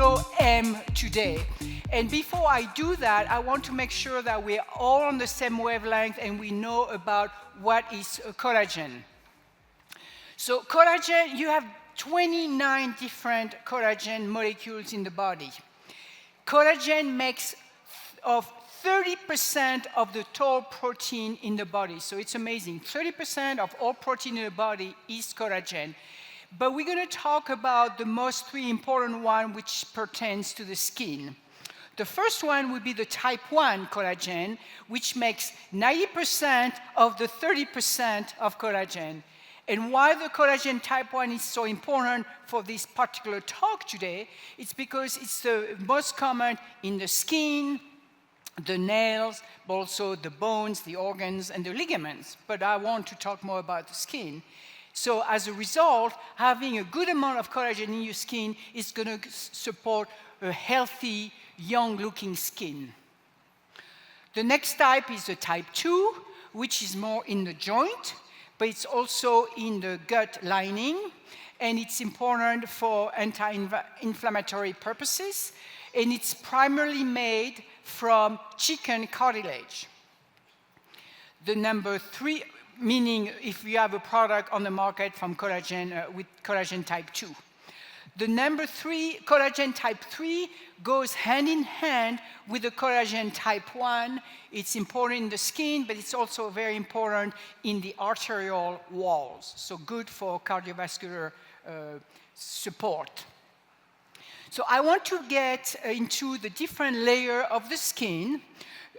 slow M today. And before I do that, I want to make sure that we're all on the same wavelength and we know about what is collagen. So collagen, you have 29 different collagen molecules in the body. Collagen makes of 30% of the total protein in the body. So it's amazing. 30% of all protein in the body is collagen. But we're going to talk about the most three important one, which pertains to the skin. The first one would be the type 1 collagen, which makes 90% of the 30% of collagen. And why the collagen type 1 is so important for this particular talk today, it's because it's the most common in the skin, the nails, but also the bones, the organs, and the ligaments. But I want to talk more about the skin. So as a result, having a good amount of collagen in your skin is going to support a healthy, young-looking skin. The next type is the type 2, which is more in the joint, but it's also in the gut lining, and it's important for anti-inflammatory purposes, and it's primarily made from chicken cartilage. The number 3, meaning if you have a product on the market from collagen with collagen type 2. The number 3, collagen type 3, goes hand in hand with the collagen type 1. It's important in the skin, but it's also very important in the arterial walls, so good for cardiovascular support. So I want to get into the different layer of the skin.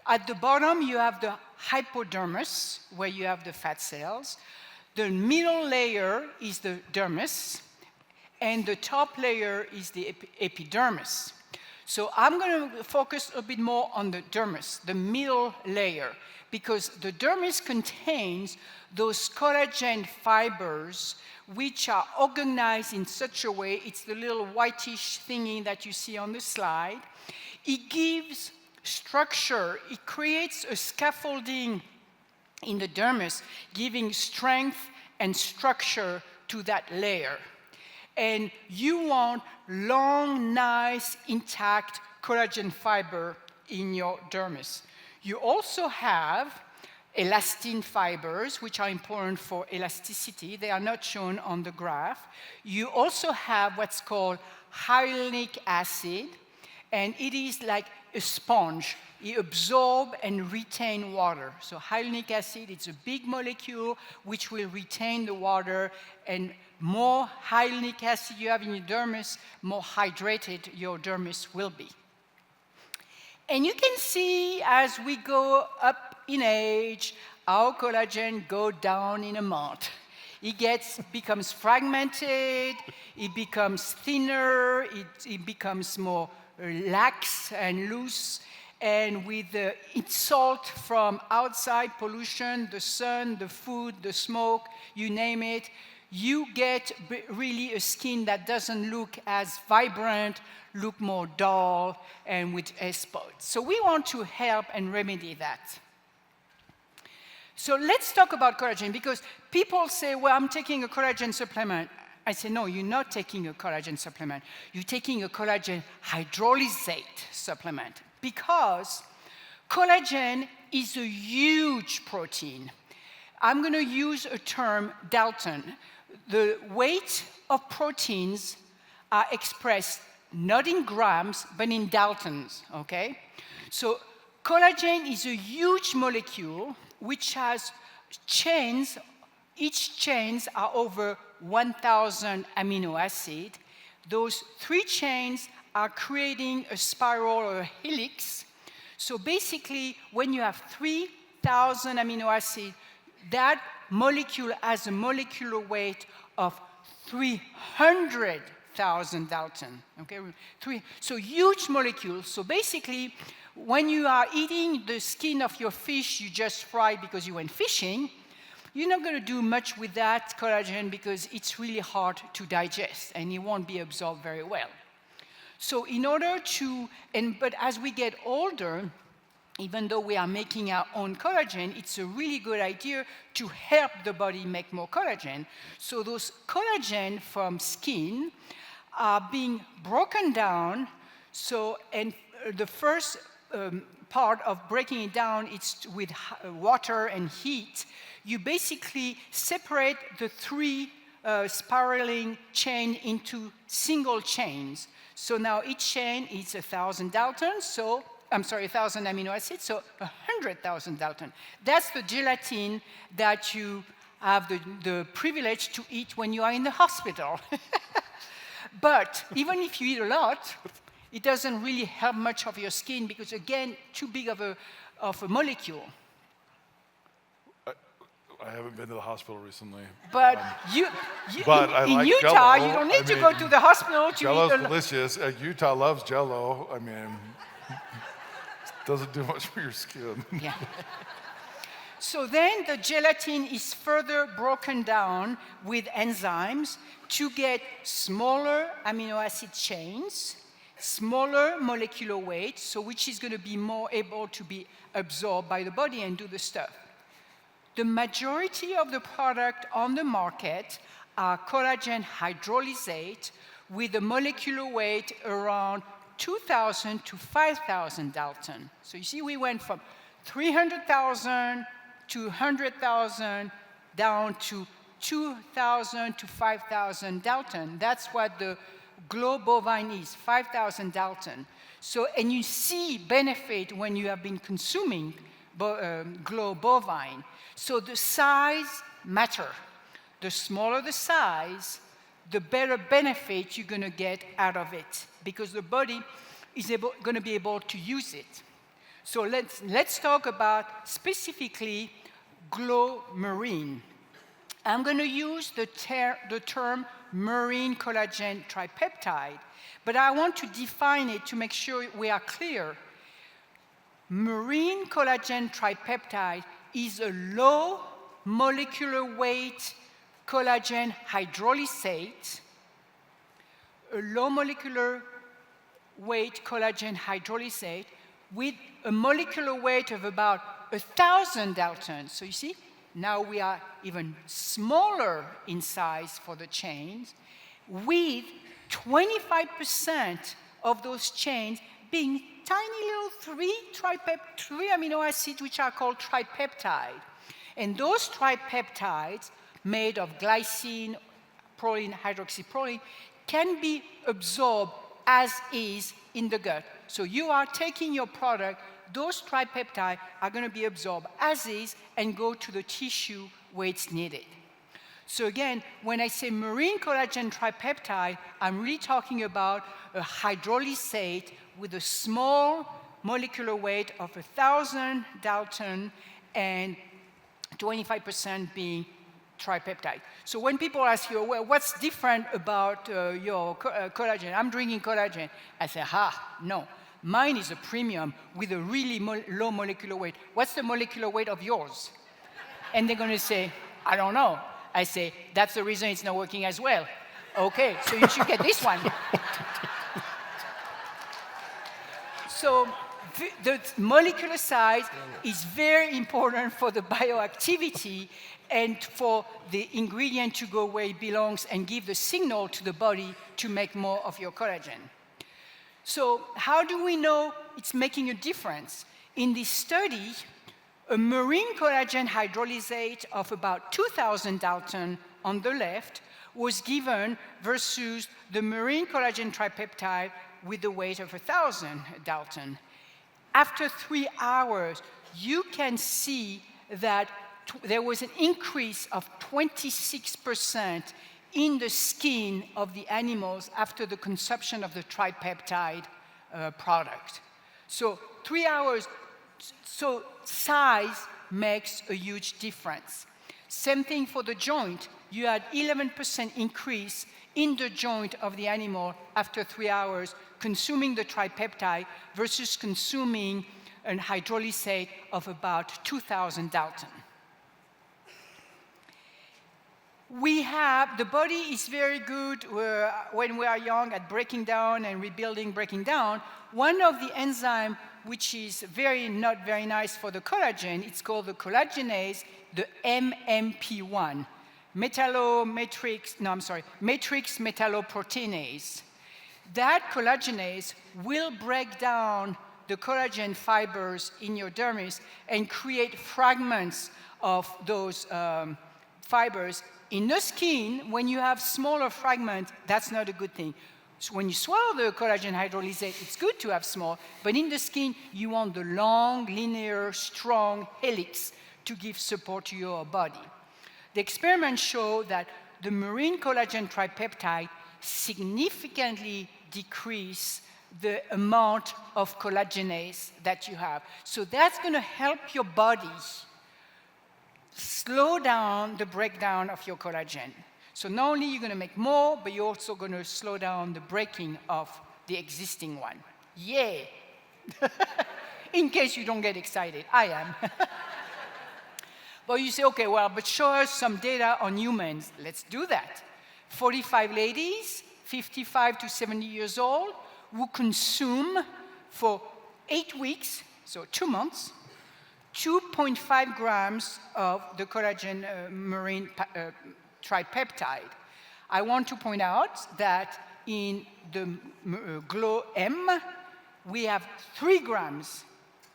At the bottom, you have the hypodermis, where you have the fat cells. The middle layer is the dermis, and the top layer is the epidermis. So I'm going to focus a bit more on the dermis, the middle layer, because the dermis contains those collagen fibers which are organized in such a way, it's the little whitish thingy that you see on the slide. It gives structure, it creates a scaffolding in the dermis, giving strength and structure to that layer. And you want long, nice, intact collagen fiber in your dermis. You also have elastin fibers, which are important for elasticity. They are not shown on the graph. You also have what's called hyaluronic acid, and it is like a sponge. It absorbs and retains water. So hyaluronic acid, it's a big molecule which will retain the water, and more hyaluronic acid you have in your dermis, more hydrated your dermis will be. And you can see as we go up in age, our collagen go down in amount. It becomes fragmented, it becomes thinner, it becomes more lax and loose, and with the insult from outside pollution, the sun, the food, the smoke, you name it, you get really a skin that doesn't look as vibrant, look more dull, and with spots. So we want to help and remedy that. So let's talk about collagen, because people say, well, I'm taking a collagen supplement. I say, no, you're not taking a collagen supplement. You're taking a collagen hydrolysate supplement, because collagen is a huge protein. I'm going to use a term, Dalton. The weight of proteins are expressed not in grams, but in Daltons, okay? So collagen is a huge molecule which has chains. Each chains are over 1,000 amino acids. Those 3 chains are creating a spiral or a helix. So basically, when you have 3,000 amino acids, that molecule has a molecular weight of 300,000 Dalton. Okay, so huge molecules. So basically, when you are eating the skin of your fish you just fried because you went fishing, you're not going to do much with that collagen because it's really hard to digest and it won't be absorbed very well. So in order to, but as we get older, even though we are making our own collagen, it's a really good idea to help the body make more collagen. So those collagen from skin are being broken down. So, and the first part of breaking it down is with water and heat. You basically separate the three spiraling chain into single chains. So now each chain is 1,000 Daltons, so, 1,000 amino acids, so 100,000 Daltons. That's the gelatin that you have the privilege to eat when you are in the hospital. But even if you eat a lot, it doesn't really help much of your skin because, again, too big of a molecule. I haven't been to the hospital recently. But in like Utah, Jell-O. you don't need to go to the hospital to Jell-O's eat a lot. delicious. Utah loves Jell-O. I mean, doesn't do much for your skin. Yeah. So then the gelatin is further broken down with enzymes to get smaller amino acid chains, smaller molecular weight, so which is going to be more able to be absorbed by the body and do the stuff. The majority of the product on the market are collagen hydrolysate with a molecular weight around 2,000 to 5,000 Dalton. So you see, we went from 300,000 to 100,000 down to 2,000 to 5,000 Dalton. That's what the Glow bovine is, 5,000 Dalton. So, and you see benefit when you have been consuming Glow bovine. So the size matter. The smaller the size, the better benefit you're going to get out of it because the body is going to be able to use it. So let's talk about specifically Glow Marine. I'm going to use the term marine collagen tripeptide, but I want to define it to make sure we are clear. Marine collagen tripeptide is a low molecular weight collagen hydrolysate, with a molecular weight of about 1,000 Daltons. So you see, now we are even smaller in size for the chains, with 25% of those chains being tiny little three amino acids, which are called tripeptide. And those tripeptides, made of glycine, proline, hydroxyproline, can be absorbed as is in the gut. So you are taking your product, those tripeptides are going to be absorbed as is and go to the tissue where it's needed. So again, when I say marine collagen tripeptide, I'm really talking about a hydrolysate with a small molecular weight of 1,000 Dalton and 25% being tripeptide. So when people ask you, well, what's different about your collagen? I'm drinking collagen. I say, no. Mine is a premium with a really low molecular weight. What's the molecular weight of yours? And they're going to say, I don't know. I say, that's the reason it's not working as well. Okay, so you should get this one. So the molecular size is very important for the bioactivity and for the ingredient to go where it belongs and give the signal to the body to make more of your collagen. So how do we know it's making a difference? In this study, a marine collagen hydrolysate of about 2,000 Dalton on the left was given versus the marine collagen tripeptide with the weight of 1,000 Dalton. After 3 hours, you can see that there was an increase of 26% in the skin of the animals after the consumption of the tripeptide product. So 3 hours, so size makes a huge difference. Same thing for the joint. You had 11% increase in the joint of the animal after 3 hours consuming the tripeptide versus consuming an hydrolysate of about 2,000 Dalton. The body is very good when we are young at breaking down and rebuilding, breaking down. One of the enzymes which is not very nice for the collagen, it's called the collagenase, the MMP1. matrix metalloproteinase. That collagenase will break down the collagen fibers in your dermis and create fragments of those fibers. In the skin, when you have smaller fragments, that's not a good thing. So when you swallow the collagen hydrolysate, it's good to have small, but in the skin, you want the long, linear, strong helix to give support to your body. The experiments show that the marine collagen tripeptide significantly decrease the amount of collagenase that you have. So that's going to help your body slow down the breakdown of your collagen. So not only you're going to make more, but you're also going to slow down the breaking of the existing one. Yay! In case you don't get excited, I am. But you say, okay, well, but show us some data on humans. Let's do that. 45 ladies, 55 to 70 years old, who consume for 8 weeks, so 2 months, 2.5 grams of the collagen marine tripeptide. I want to point out that in the Glow M, we have 3 grams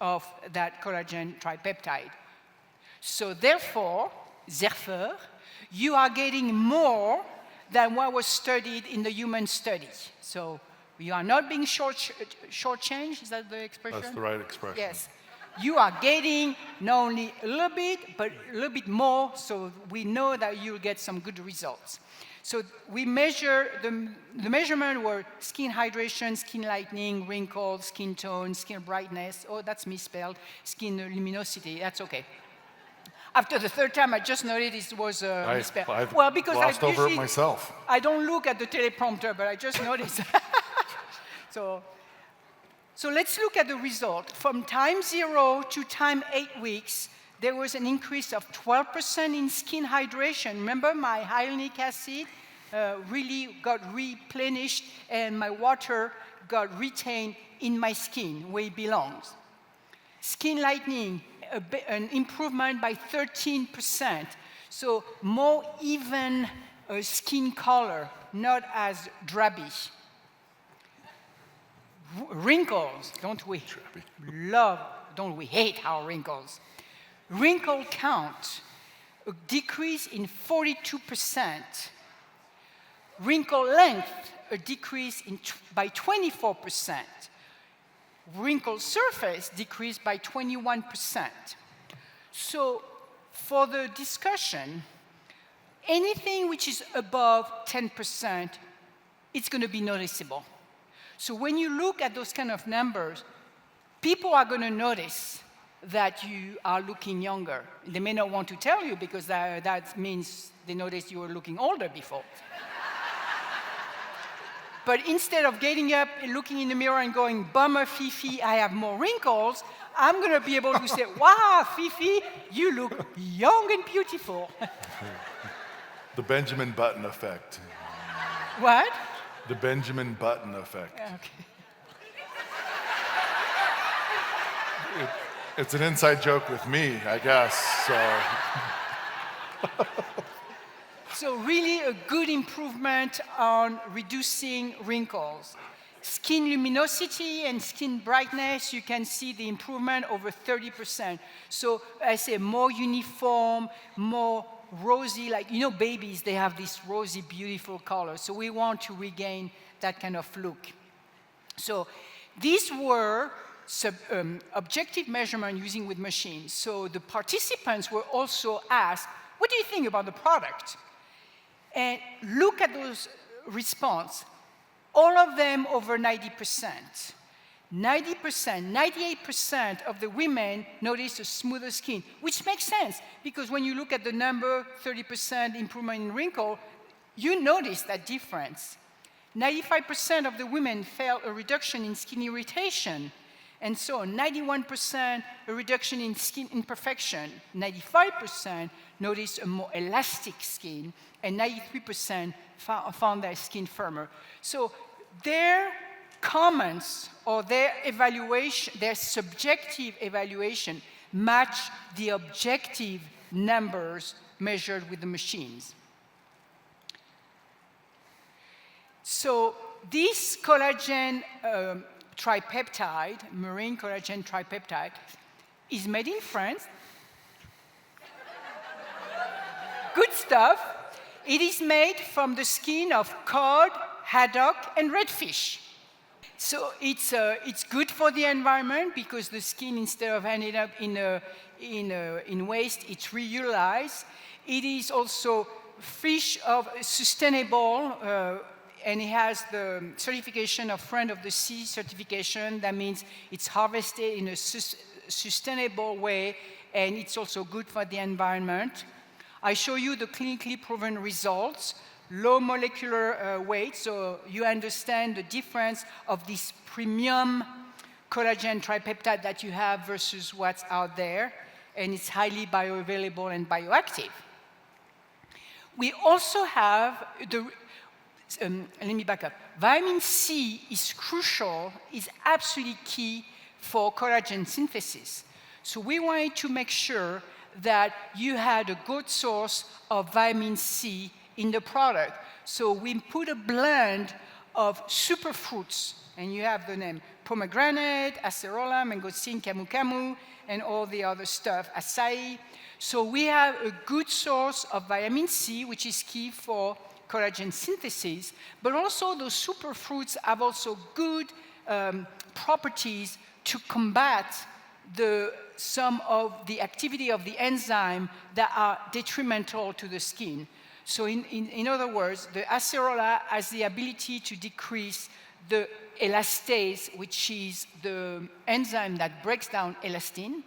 of that collagen tripeptide. So therefore, you are getting more than what was studied in the human study. So you are not being shortchanged, is that the expression? That's the right expression. Yes. You are getting not only a little bit, but a little bit more, so we know that you'll get some good results. So we measure, the measurement were skin hydration, skin lightening, wrinkles, skin tone, skin brightness. Oh, that's misspelled. Skin luminosity, that's okay. After the third time, I just noticed it was misspelled. I've well, because glossed over it myself. I don't look at the teleprompter, but I just noticed. So let's look at the result. From time 0 to time 8 weeks, there was an increase of 12% in skin hydration. Remember, my hyaluronic acid really got replenished, and my water got retained in my skin, where it belongs. Skin lightening, an improvement by 13%. So more even skin color, not as drabby. Wrinkles, don't we hate our wrinkles? Wrinkle count, a decrease in 42%. Wrinkle length, a decrease by 24%. Wrinkle surface decreased by 21%. So for the discussion, anything which is above 10%, it's going to be noticeable. So when you look at those kind of numbers, people are going to notice that you are looking younger. They may not want to tell you because that means they noticed you were looking older before. But instead of getting up and looking in the mirror and going, bummer, Fifi, I have more wrinkles, I'm going to be able to say, wow, Fifi, you look young and beautiful. The Benjamin Button effect. What? The Benjamin Button effect. Okay. It's an inside joke with me, I guess. So really a good improvement on reducing wrinkles. Skin luminosity and skin brightness, you can see the improvement over 30%. So I say more uniform, more rosy, like, you know, babies, they have this rosy, beautiful color. So we want to regain that kind of look. So these were objective measurement using with machines. So the participants were also asked, what do you think about the product? And look at those response. All of them over 90%. 98% of the women noticed a smoother skin, which makes sense because when you look at the number, 30% improvement in wrinkle, you notice that difference. 95% of the women felt a reduction in skin irritation, and so 91% a reduction in skin imperfection, 95% noticed a more elastic skin, and 93% found their skin firmer. So their comments or their evaluation, their subjective evaluation, match the objective numbers measured with the machines. So this collagen tripeptide, marine collagen tripeptide, is made in France. Good stuff. It is made from the skin of cod, haddock, and redfish. So it's good for the environment because the skin, instead of ending up in waste, it's reutilized. It is also fish of sustainable, and it has the certification of Friend of the Sea certification. That means it's harvested in a sustainable way, and it's also good for the environment. I show you the clinically proven results. Low molecular weight, so you understand the difference of this premium collagen tripeptide that you have versus what's out there, and it's highly bioavailable and bioactive. We also have let me back up. Vitamin C is crucial, is absolutely key for collagen synthesis. So we wanted to make sure that you had a good source of vitamin C in the product. So we put a blend of superfruits, and you have the name pomegranate, acerola, mangosteen, camu camu, and all the other stuff, acai. So we have a good source of vitamin C, which is key for collagen synthesis, but also those superfruits have also good properties to combat some of the activity of the enzyme that are detrimental to the skin. So in other words, the acerola has the ability to decrease the elastase, which is the enzyme that breaks down elastin.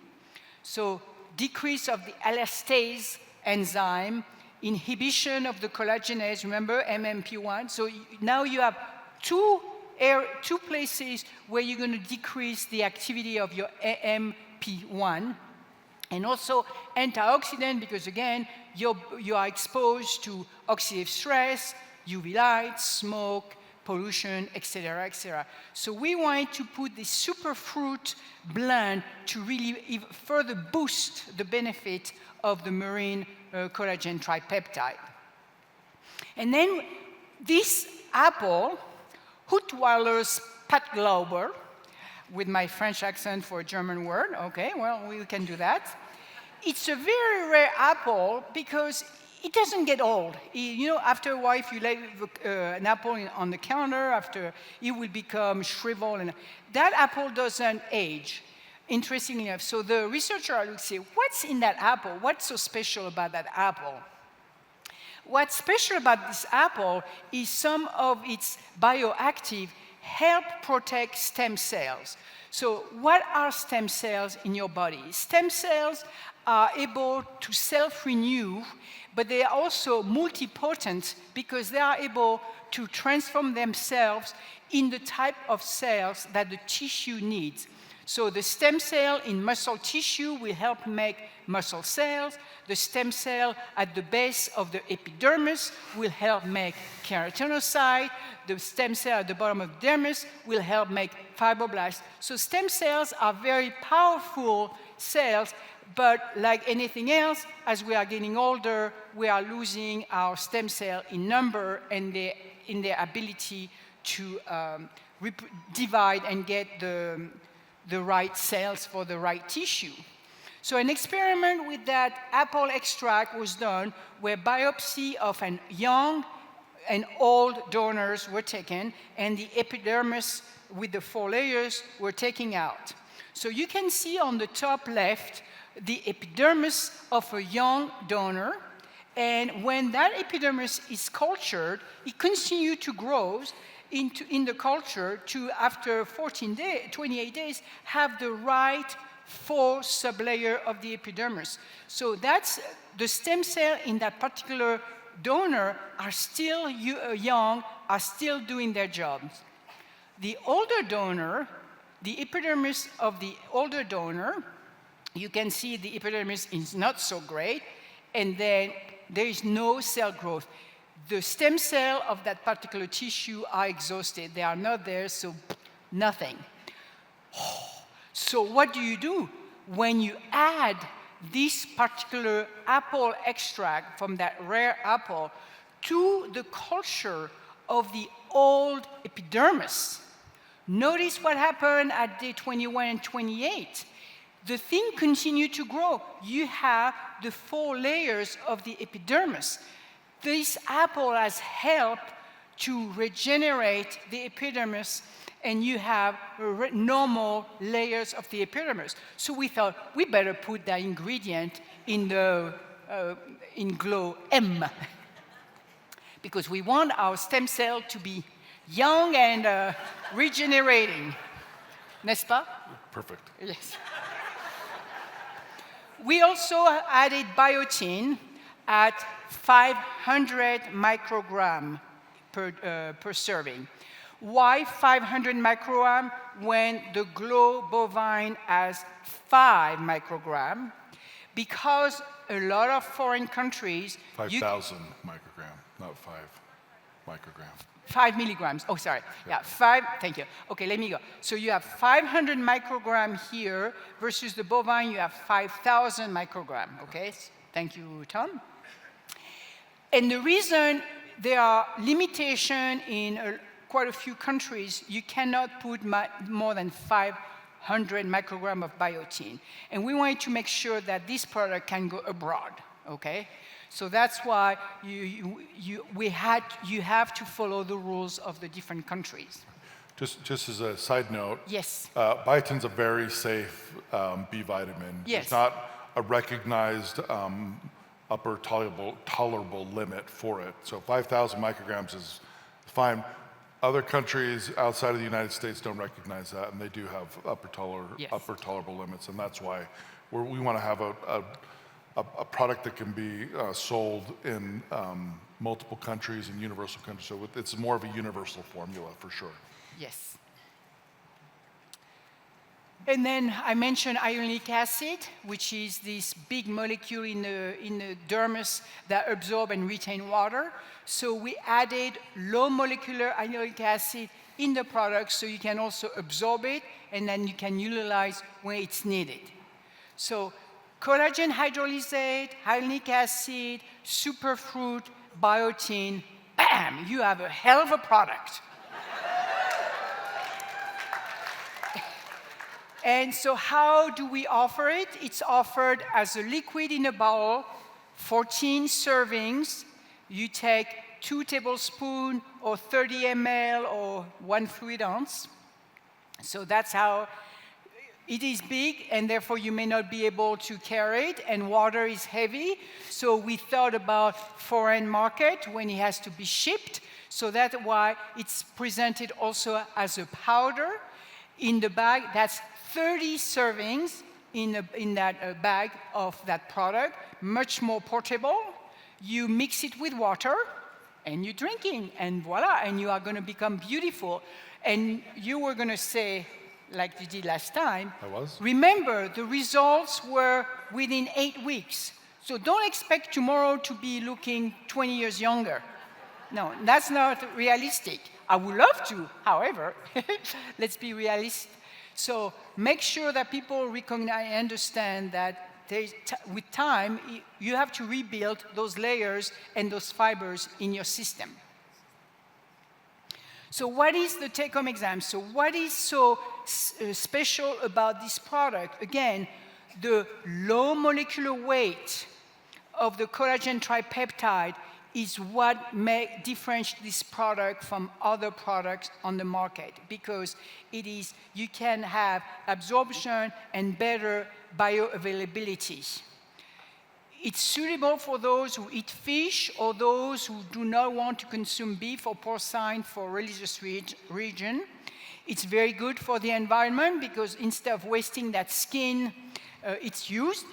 So decrease of the elastase enzyme, inhibition of the collagenase, remember, MMP1. So now you have two places where you're going to decrease the activity of your AMP1. And also antioxidant, because again, you are exposed to oxidative stress, UV light, smoke, pollution, etc., etc. So we wanted to put this superfruit blend to really further boost the benefit of the marine collagen tripeptide. And then this apple, Hutweiler's Patglauber, with my French accent for a German word, okay, well, we can do that. It's a very rare apple because it doesn't get old. After a while, if you lay an apple on the counter, after it will become shriveled. And that apple doesn't age, interestingly enough. So the researcher will say, what's in that apple? What's so special about that apple? What's special about this apple is some of its bioactive help protect stem cells. So what are stem cells in your body? Stem cells are able to self-renew, but they are also multipotent because they are able to transform themselves in the type of cells that the tissue needs. So the stem cell in muscle tissue will help make muscle cells. The stem cell at the base of the epidermis will help make keratinocyte. The stem cell at the bottom of the dermis will help make fibroblasts. So stem cells are very powerful cells, but like anything else, as we are getting older, we are losing our stem cell in number and in their ability to divide and get the right cells for the right tissue. So an experiment with that apple extract was done where biopsy of an young and old donors were taken, and the epidermis with the 4 layers were taken out. So you can see on the top left the epidermis of a young donor, and when that epidermis is cultured, it continues to grow in the culture to, after 28 days, have the right 4 sublayer of the epidermis. So that's the stem cell in that particular donor are still young, are still doing their jobs. The older donor, the epidermis of the older donor, you can see the epidermis is not so great, and then there is no cell growth. The stem cell of that particular tissue are exhausted. They are not there, so nothing. So what do? When you add this particular apple extract from that rare apple to the culture of the old epidermis. Notice what happened at day 21 and 28. The thing continued to grow. You have the 4 layers of the epidermis. This apple has helped to regenerate the epidermis, and you have normal layers of the epidermis. So we thought we better put that ingredient in the in Glow M, because we want our stem cell to be young and regenerating. N'est-ce pas? Perfect. Yes. We also added biotin at 500 microgram per serving. Why 500 microgram when the Glow bovine has 5 microgram? Because a lot of foreign countries... 5,000 microgram, not 5 microgram. 5 milligrams. Oh, sorry. Yeah, 5. Thank you. Okay, let me go. So you have 500 microgram here versus the bovine, you have 5,000 microgram. Okay, thank you, Tom. And the reason there are limitations in quite a few countries, you cannot put more than 500 microgram of biotin. And we wanted to make sure that this product can go abroad. Okay. So that's why you have to follow the rules of the different countries. Just as a side note, yes, biotin's a very safe B vitamin. Yes. It's not a recognized upper tolerable limit for it. So 5,000 micrograms is fine. Other countries outside of the United States don't recognize that, and they do have upper tolerable limits, and that's why we want to have a product that can be sold in multiple countries and universal countries. So it's more of a universal formula for sure. Yes. And then I mentioned ionic acid, which is this big molecule in the dermis that absorb and retain water. So we added low molecular ionic acid in the product so you can also absorb it, and then you can utilize when it's needed. So collagen hydrolysate, ionic acid, superfruit, biotin, bam, you have a hell of a product. And so how do we offer it? It's offered as a liquid in a bottle, 14 servings. You take 2 tablespoons or 30 ml or 1 fluid ounce. So that's how it is big, and therefore you may not be able to carry it, and water is heavy. So we thought about foreign market when it has to be shipped. So that's why it's presented also as a powder in the bag. That's 30 servings in that bag of that product, much more portable. You mix it with water, and you're drinking, and voila, and you are going to become beautiful. And you were going to say, like you did last time, I was. Remember, the results were within 8 weeks. So don't expect tomorrow to be looking 20 years younger. No, that's not realistic. I would love to, however, let's be realistic. So make sure that people recognize and understand that with time, you have to rebuild those layers and those fibers in your system. So what is the take-home exam? So what is so special about this product? Again, the low molecular weight of the collagen tripeptide is what differentiates this product from other products on the market, because you can have absorption and better bioavailability. It's suitable for those who eat fish or those who do not want to consume beef or porcine for religious reason. It's very good for the environment because instead of wasting that skin, it's used.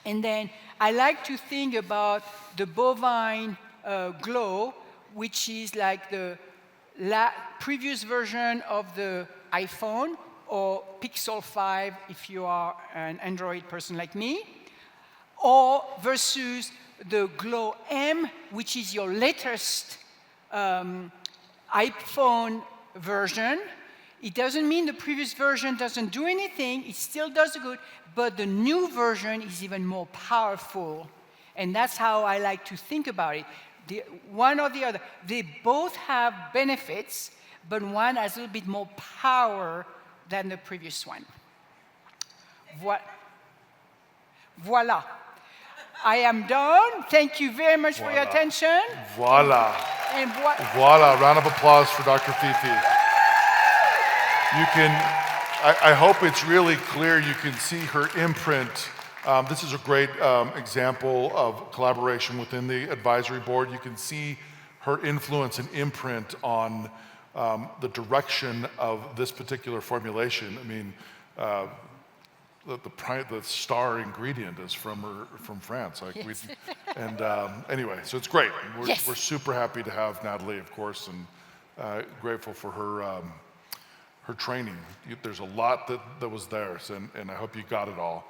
And then I like to think about the bovine Glow, which is like the previous version of the iPhone or Pixel 5 if you are an Android person like me, or versus the Glow M, which is your latest iPhone version. It doesn't mean the previous version doesn't do anything, it still does good, but the new version is even more powerful. And that's how I like to think about it. one or the other. They both have benefits, but one has a little bit more power than the previous one. Voila. I am done. Thank you very much for your attention. Voila. And Voila. Round of applause for Dr. Fifi. You can, I hope it's really clear. You can see her imprint. This is a great example of collaboration within the advisory board. You can see her influence and imprint on the direction of this particular formulation. I mean, the star ingredient is from France. Like yes. Anyway, so it's great. Yes. We're super happy to have Natalie, of course, and grateful for her her training. There's a lot that was there, and I hope you got it all,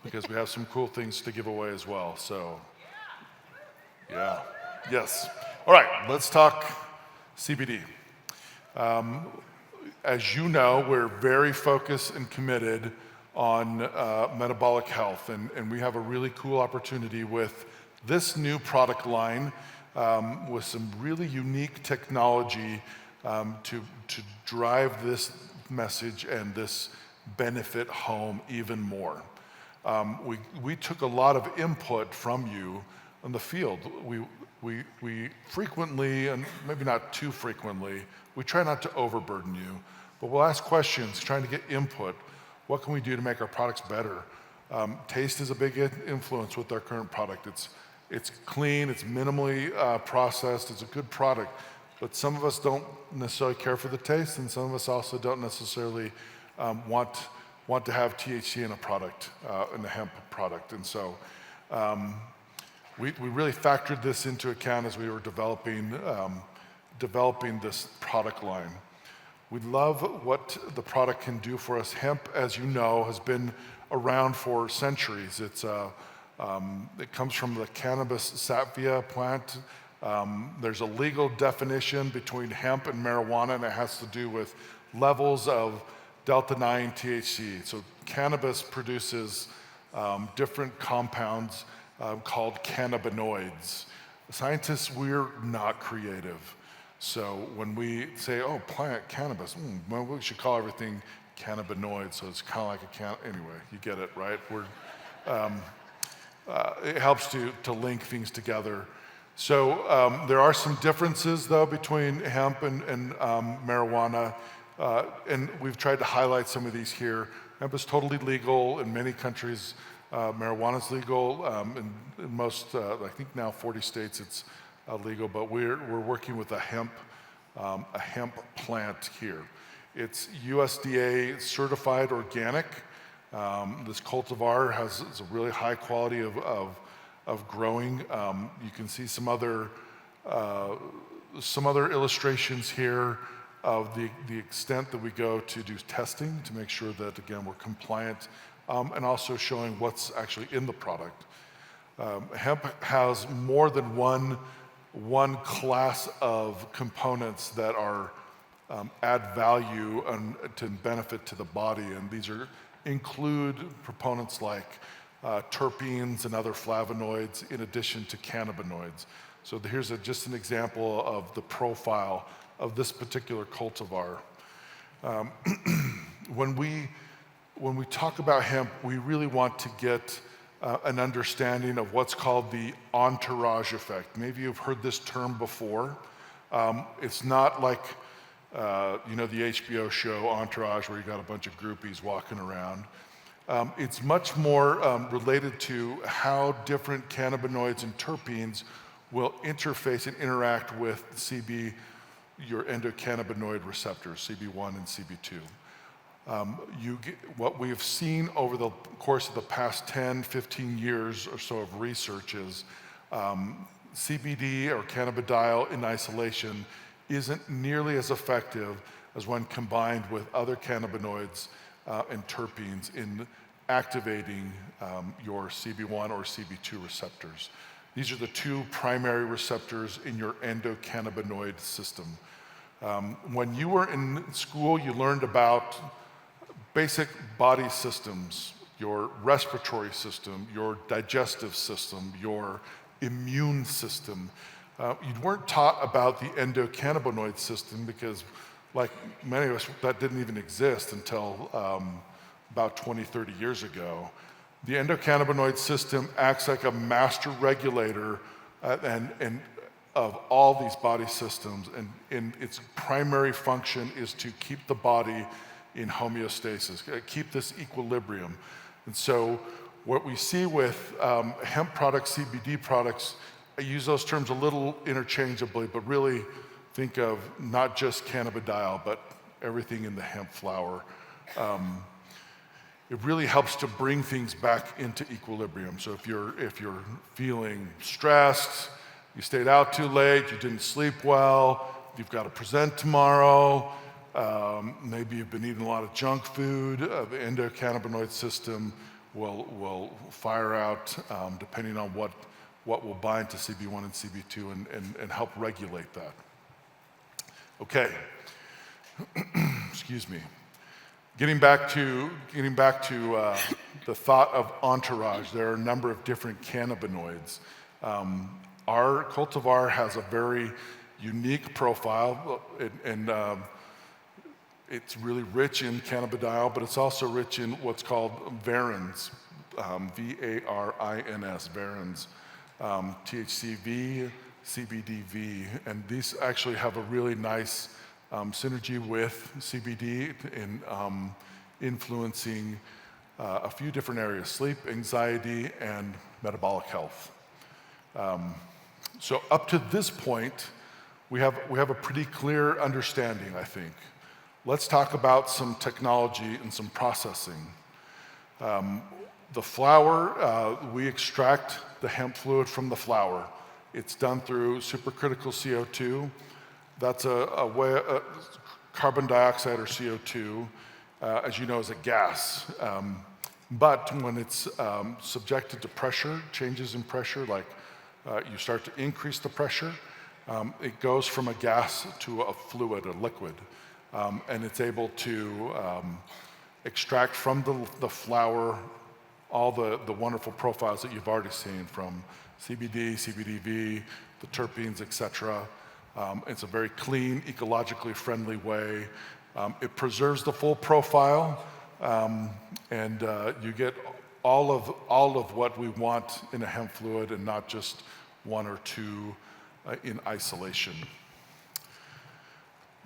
because we have some cool things to give away as well. So, yeah, yes. All right, let's talk CBD. As you know, we're very focused and committed on metabolic health, and we have a really cool opportunity with this new product line with some really unique technology to drive this message and this benefit home even more. We took a lot of input from you in the field. We frequently, and maybe not too frequently, we try not to overburden you, but we'll ask questions trying to get input. What can we do to make our products better? Taste is a big influence with our current product. It's clean, it's minimally processed, it's a good product, but some of us don't necessarily care for the taste, and some of us also don't necessarily want to have THC in a product, in a hemp product. And so we really factored this into account as we were developing this product line. We love what the product can do for us. Hemp, as you know, has been around for centuries. It comes from the cannabis sativa plant. There's a legal definition between hemp and marijuana, and it has to do with levels of delta-9 THC. So cannabis produces different compounds called cannabinoids. Scientists, we're not creative. So when we say, oh, plant cannabis, well, we should call everything cannabinoid, so it's kind of like anyway, you get it, right? It helps to link things together. So there are some differences, though, between hemp and marijuana, and we've tried to highlight some of these here. Hemp is totally legal in many countries. Marijuana is legal in most, I think now 40 states it's legal, but we're working with a hemp plant here. It's USDA certified organic. This cultivar has a really high quality of growing. You can see some other illustrations here of the extent that we go to do testing to make sure that, again, we're compliant, and also showing what's actually in the product. Hemp has more than one class of components that are add value and to benefit to the body, and these include proponents like terpenes and other flavonoids in addition to cannabinoids. So here's just an example of the profile of this particular cultivar. When we talk about hemp, we really want to get an understanding of what's called the entourage effect. Maybe you've heard this term before. It's not like the HBO show Entourage, where you got a bunch of groupies walking around. It's much more related to how different cannabinoids and terpenes will interface and interact with your endocannabinoid receptors, CB1 and CB2. What we've seen over the course of the past 10, 15 years or so of research is CBD or cannabidiol in isolation isn't nearly as effective as when combined with other cannabinoids and terpenes in activating your CB1 or CB2 receptors. These are the two primary receptors in your endocannabinoid system. When you were in school, you learned about basic body systems, your respiratory system, your digestive system, your immune system. You weren't taught about the endocannabinoid system because, like many of us, that didn't even exist until about 20, 30 years ago. The endocannabinoid system acts like a master regulator and of all these body systems, and its primary function is to keep the body in homeostasis, keep this equilibrium. And so what we see with hemp products, CBD products, I use those terms a little interchangeably, but really think of not just cannabidiol, but everything in the hemp flower. It really helps to bring things back into equilibrium. So if you're feeling stressed, you stayed out too late, you didn't sleep well, you've got to present tomorrow, maybe you've been eating a lot of junk food, the endocannabinoid system will fire out depending on what will bind to CB1 and CB2 and help regulate that. Okay, excuse me. Getting back to the thought of entourage, there are a number of different cannabinoids. Our cultivar has a very unique profile, and it's really rich in cannabidiol, but it's also rich in what's called varins, V-A-R-I-N-S, varins, THCV, CBDV, and these actually have a really nice synergy with CBD in influencing a few different areas: sleep, anxiety, and metabolic health. So up to this point, we have a pretty clear understanding, I think. Let's talk about some technology and some processing. The flower, we extract the hemp fluid from the flower. It's done through supercritical CO2. That's a way, carbon dioxide or CO2, as you know, is a gas. But when it's subjected to pressure, changes in pressure, like you start to increase the pressure, it goes from a gas to a fluid, a liquid. And it's able to extract from the flower all the wonderful profiles that you've already seen from CBD, CBDV, the terpenes, etc. It's a very clean, ecologically friendly way. It preserves the full profile, and you get all of what we want in a hemp fluid, and not just one or two in isolation.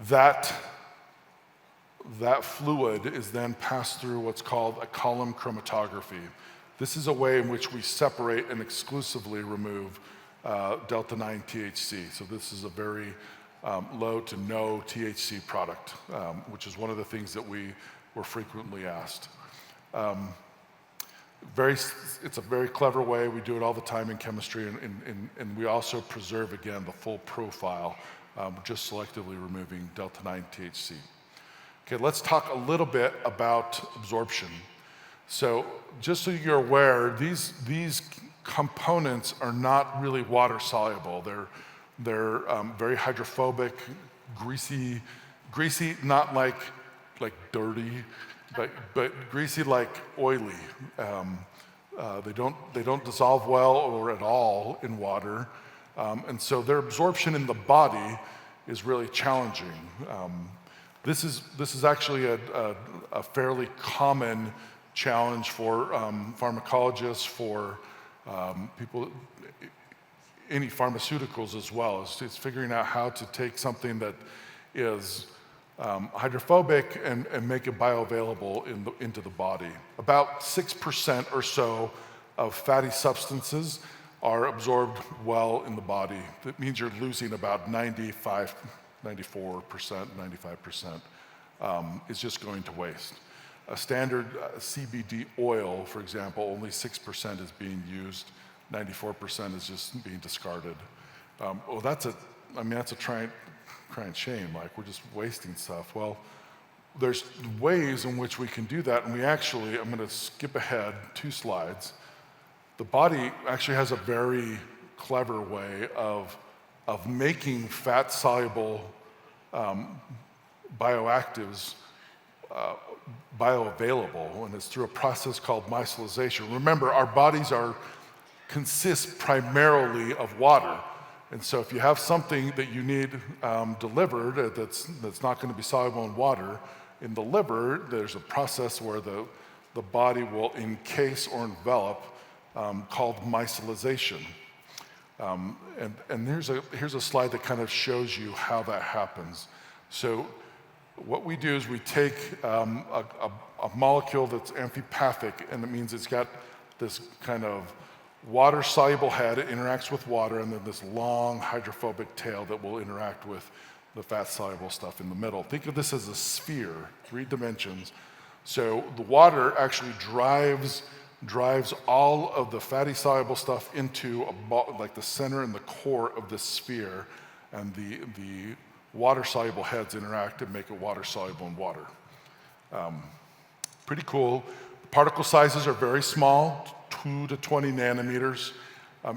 That fluid is then passed through what's called a column chromatography. This is a way in which we separate and exclusively remove delta-9 THC. So this is a very low to no THC product, which is one of the things that we were frequently asked. It's a very clever way. We do it all the time in chemistry, and we also preserve, again, the full profile, just selectively removing delta-9 THC. Okay, let's talk a little bit about absorption. So just so you're aware, these components are not really water soluble. They're very hydrophobic, greasy, not like dirty, but greasy like oily. They don't dissolve well or at all in water, and so their absorption in the body is really challenging. This is actually a fairly common challenge for pharmacologists, for people, any pharmaceuticals as well. It's figuring out how to take something that is hydrophobic and make it bioavailable into the body. About 6% or so of fatty substances are absorbed well in the body. That means you're losing about 94%, 95% is just going to waste. A standard CBD oil, for example, only 6% is being used, 94% is just being discarded. That's a crying shame, like we're just wasting stuff. Well, there's ways in which we can do that, and I'm gonna skip ahead 2 slides. The body actually has a very clever way of making fat-soluble bioactives bioavailable, and it's through a process called micellization. Remember, our bodies consist primarily of water, And so if you have something that you need delivered that's not going to be soluble in water, in the liver, there's a process where the body will encase or envelop called micellization. And here's a slide that kind of shows you how that happens. So what we do is we take a molecule that's amphipathic, and it means it's got this kind of water-soluble head. It interacts with water, and then this long hydrophobic tail that will interact with the fat-soluble stuff in the middle. Think of this as a sphere, 3 dimensions. So the water actually drives all of the fatty soluble stuff into like the center and the core of this sphere, and the water soluble heads interact and make it water soluble in water. Pretty cool. Particle sizes are very small, 2 to 20 nanometers.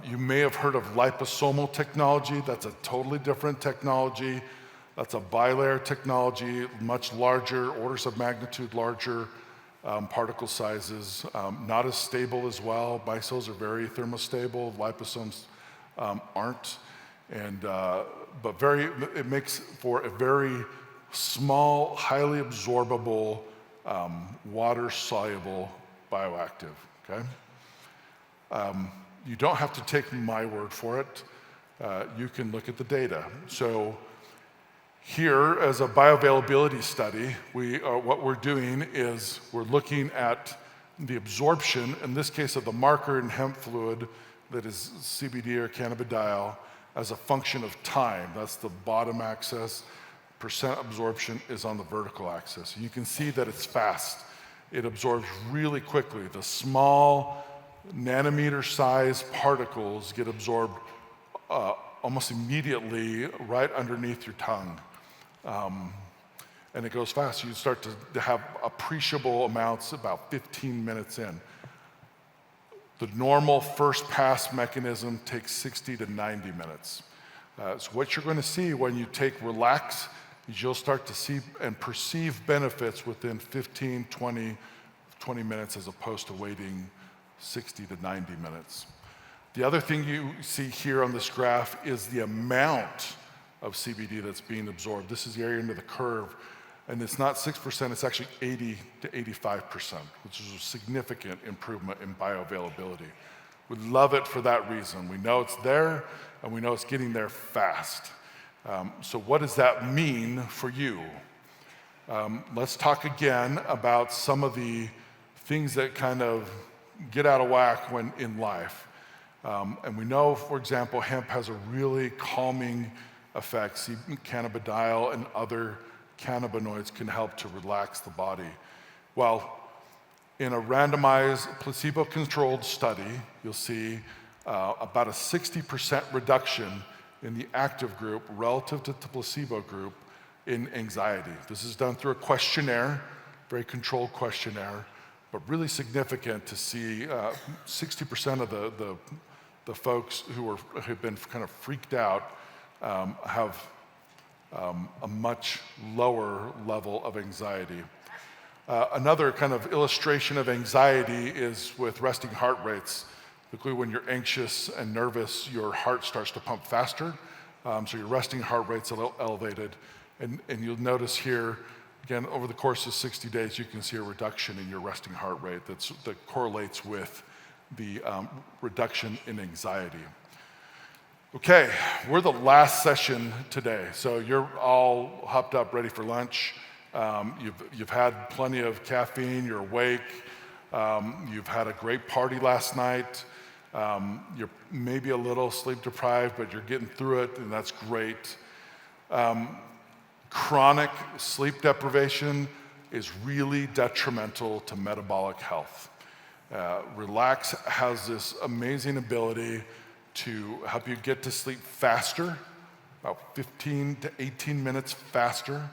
You may have heard of liposomal technology. That's a totally different technology. That's a bilayer technology, much larger, orders of magnitude larger particle sizes. Not as stable as well. Micelles are very thermostable. Liposomes aren't. But it makes for a very small, highly absorbable, water-soluble bioactive, okay? You don't have to take my word for it. You can look at the data. So here, as a bioavailability study, what we're doing is we're looking at the absorption, in this case of the marker in hemp fluid that is CBD or cannabidiol, as a function of time. That's the bottom axis. Percent absorption is on the vertical axis. You can see that it's fast. It absorbs really quickly. The small nanometer-sized particles get absorbed almost immediately right underneath your tongue. And it goes fast. You start to have appreciable amounts about 15 minutes in. The normal first pass mechanism takes 60 to 90 minutes. So what you're going to see when you take relax is you'll start to see and perceive benefits within 15, 20 minutes as opposed to waiting 60 to 90 minutes. The other thing you see here on this graph is the amount of CBD that's being absorbed. This is the area under the curve. And it's not 6%, it's actually 80 to 85%, which is a significant improvement in bioavailability. We love it for that reason. We know it's there, and we know it's getting there fast. So what does that mean for you? Let's talk again about some of the things that kind of get out of whack when in life. And we know, for example, hemp has a really calming effect. See, cannabidiol and other cannabinoids can help to relax the body. Well, in a randomized placebo-controlled study, you'll see about a 60% reduction in the active group relative to the placebo group in anxiety. This is done through a questionnaire, very controlled questionnaire, but really significant to see 60% of the folks who have been kind of freaked out have a much lower level of anxiety. Another kind of illustration of anxiety is with resting heart rates. Typically when you're anxious and nervous, your heart starts to pump faster, so your resting heart rate's a little elevated. And you'll notice here, again, over the course of 60 days, you can see a reduction in your resting heart rate that correlates with the reduction in anxiety. Okay, we're the last session today, so you're all hopped up, ready for lunch. You've had plenty of caffeine, you're awake, you've had a great party last night, you're maybe a little sleep deprived, but you're getting through it, and that's great. Chronic sleep deprivation is really detrimental to metabolic health. Relax has this amazing ability to help you get to sleep faster, about 15 to 18 minutes faster,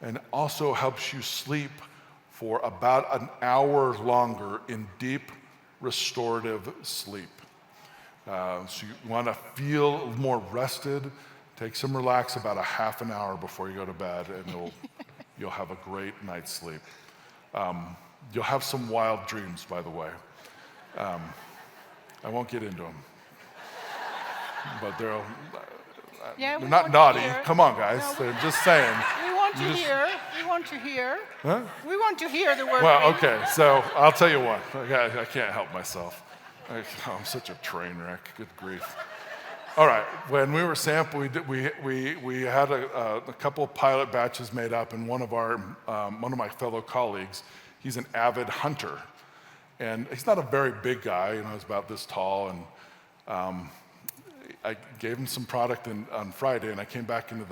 and also helps you sleep for about an hour longer in deep restorative sleep. So you want to feel more rested, take some relax about a half an hour before you go to bed, and you'll have a great night's sleep. You'll have some wild dreams, by the way. I won't get into them. but they're Yeah, they're we not want to naughty. hear. Come on, guys. No, They're just saying. We want to hear. We want to hear. Huh? We want to hear the word. Well, green. okay. So I'll tell you what. I can't help myself. I'm such a train wreck. Good grief. All right. When we were sampling, we had a couple of pilot batches made up, and one of my fellow colleagues, he's an avid hunter, and he's not a very big guy. You know, he's about this tall, and I gave him some product on Friday, and I came back into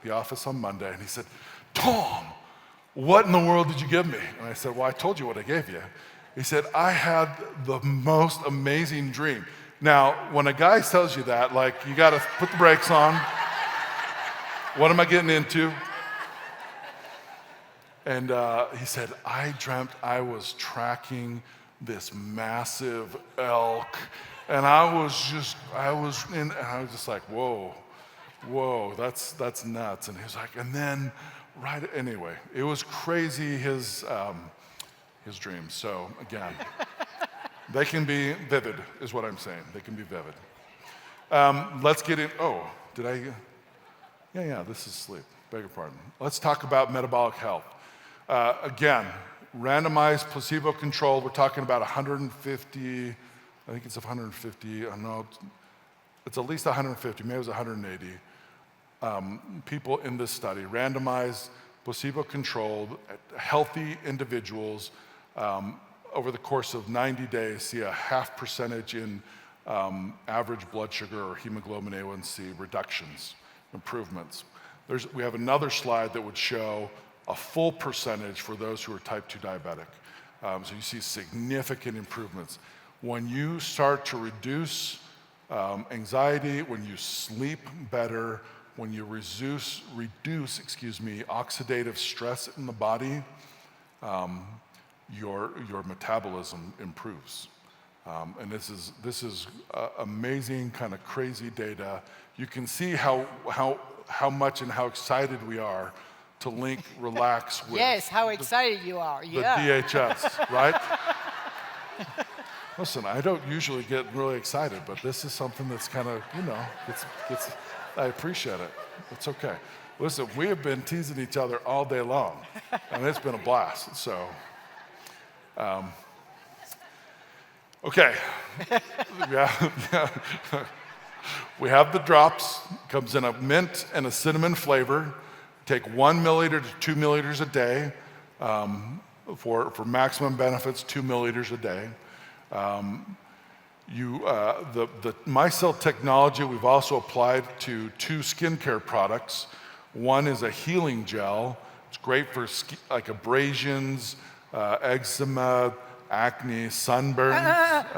the office on Monday, and he said, "Tom, what in the world did you give me?" And I said, "Well, I told you what I gave you." He said, "I had the most amazing dream." Now, when a guy tells you that, like, you got to put the brakes on. What am I getting into? And he said, "I dreamt I was tracking this massive elk, and I was just like, whoa, that's nuts." And he was like, and then, anyway, it was crazy, his dreams. So again, they can be vivid, is what I'm saying. They can be vivid. Let's get in. Oh, did I? Yeah, this is sleep. Beg your pardon. Let's talk about metabolic health. Again, randomized, placebo-controlled. We're talking about 150. I think it's 150. I don't know. It's at least 150. Maybe it was 180 people in this study. Randomized, placebo-controlled, healthy individuals. Over the course of 90 days, see a 0.5% in average blood sugar or hemoglobin A1C reductions, improvements. We have another slide that would show a full percentage for those who are type 2 diabetic. So you see significant improvements. When you start to reduce anxiety, when you sleep better, when you reduce oxidative stress in the body, your metabolism improves. And this is amazing, kind of crazy data. You can see how much and how excited we are to link relax with Yes, how excited you are. Yeah. the DHS, right? Listen, I don't usually get really excited, but this is something that's kind of, I appreciate it. It's okay. Listen, we have been teasing each other all day long, and it's been a blast. So, okay. Yeah. We have the drops. Comes in a mint and a cinnamon flavor. Take 1 milliliter to 2 milliliters a day. For maximum benefits, 2 milliliters a day. The MyCell technology we've also applied to 2 skincare products. One is a healing gel. It's great for like abrasions, eczema, acne, sunburn.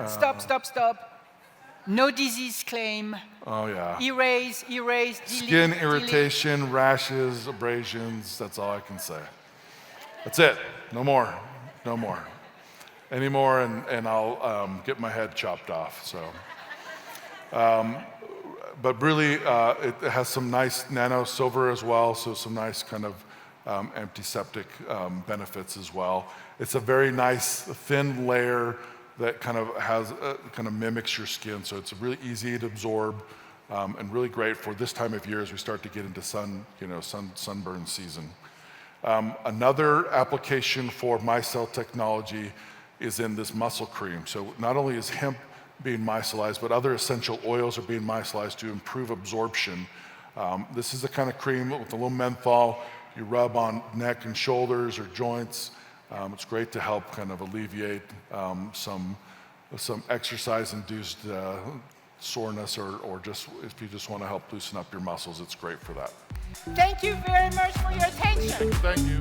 Stop. No disease claim. Oh yeah. Erase, delete. Skin irritation, rashes, abrasions, that's all I can say. That's it. No more. Any more and I'll get my head chopped off. So, but really, it has some nice nano silver as well, so some nice kind of antiseptic benefits as well. It's a very nice thin layer that kind of mimics your skin, so it's really easy to absorb and really great for this time of year as we start to get into sunburn season. Another application for MyCell technology is in this muscle cream. So not only is hemp being micellized, but other essential oils are being micellized to improve absorption. This is the kind of cream with a little menthol you rub on neck and shoulders or joints. It's great to help kind of alleviate some exercise-induced soreness or just if you just want to help loosen up your muscles, it's great for that. Thank you very much for your attention. Thank you.